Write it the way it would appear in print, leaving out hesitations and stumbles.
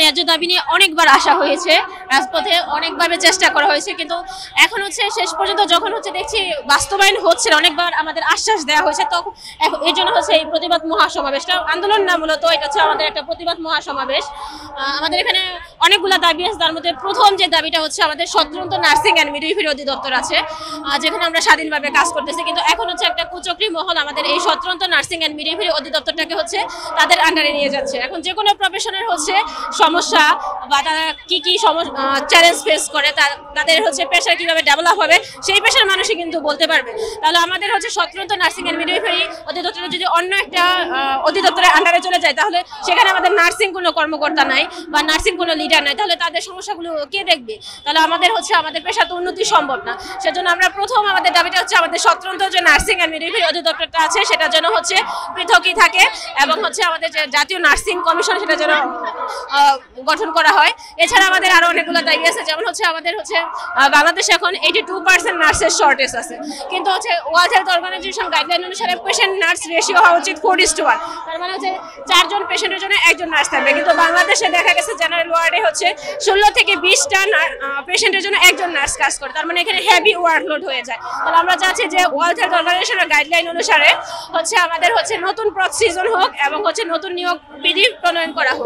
ন্যায্য দাবি নিয়ে অনেকবার আসা হয়েছে রাজপথে, অনেকভাবে চেষ্টা করা হয়েছে, কিন্তু এখন হচ্ছে শেষ পর্যন্ত যখন হচ্ছে দেখছি বাস্তবায়ন হচ্ছে না, অনেকবার আমাদের আশ্বাস দেওয়া হয়েছে, তখন এই জন্য হচ্ছে এই প্রতিবাদ মহাসমাবেশটা, আন্দোলন না মূলত এটা হচ্ছে আমাদের একটা প্রতিবাদ মহাসমাবেশ। আমাদের এখানে অনেকগুলো দাবি আছে, তার মধ্যে প্রথম যে দাবিটা হচ্ছে আমাদের স্বতন্ত্র নার্সিং অ্যান্ড মিডওয়াইফারি অধিদপ্তর আছে, যেখানে আমরা স্বাধীনভাবে কাজ করতেছি, কিন্তু এখন হচ্ছে একটা কুচক্রী মহল আমাদের এই স্বতন্ত্র নার্সিং অ্যান্ড মিডওয়াইফারি অধিদপ্তরটাকে হচ্ছে তাদের আন্ডারে নিয়ে যাচ্ছে। এখন যে কোনো প্রফেশনের হচ্ছে সমস্যা বা তারা কি কি চ্যালেঞ্জ ফেস করে, তাদের হচ্ছে পেশা কিভাবে ডেভেলপ হবে সেই পেশার মানুষই কিন্তু বলতে পারবে। তাহলে আমাদের হচ্ছে স্বতন্ত্র নার্সিং অ্যান্ড মিডওয়াইফারি অধিদপ্তর যদি অন্য একটা অধিদপ্তরের আন্ডারে চলে যায়, তাহলে সেখানে আমাদের নার্সিং কোনো কর্মকর্তা নাই বা নার্সিং কোনো লিডার নাই, তাহলে তাদের সমস্যাগুলো কে দেখবে? তাহলে আমাদের হচ্ছে আমাদের পেশা তো উন্নতি সম্ভব না। সেজন্য আমরা প্রথম আমাদের দাবিটা হচ্ছে আমাদের স্বতন্ত্র যে নার্সিং অ্যান্ড মিডওয়াইফারি অধিদপ্তরটা আছে সেটা যেন হচ্ছে পৃথকই থাকে, এবং হচ্ছে আমাদের যে জাতীয় নার্সিং কমিশন সেটা যেন গঠন করা হয়। এছাড়া আমাদের আরো অনেকগুলো দাবি আছে, যেমন হচ্ছে আমাদের হচ্ছে বাংলাদেশে এখন 82% নার্সের শর্টেজ আছে, কিন্তু হচ্ছে ওয়ার্ল্ড হেলথ অর্গানাইজেশন গাইডলাইন অনুসারে পেশেন্ট নার্স রেশিও হওয়া উচিত 4:1, তার মানে হচ্ছে 4 জন পেশেন্টের জন্য 1 জন নার্স থাকবে, কিন্তু বাংলাদেশে দেখা গেছে জেনারেল ওয়ার্ডে হচ্ছে 16 থেকে 20টা পেশেন্টের জন্য 1 জন নার্স কাজ করে, তার মানে এখানে হেভি ওয়ার্কলোড হয়ে যায়। তাহলে আমরা চাচ্ছি যে ওয়ার্ল্ড হেলথ অর্গানাইজেশনের গাইডলাইন অনুসারে হচ্ছে আমাদের হচ্ছে নতুন প্রসিজন হোক এবং হচ্ছে নতুন নিয়োগ বিধি প্রণয়ন করা হোক।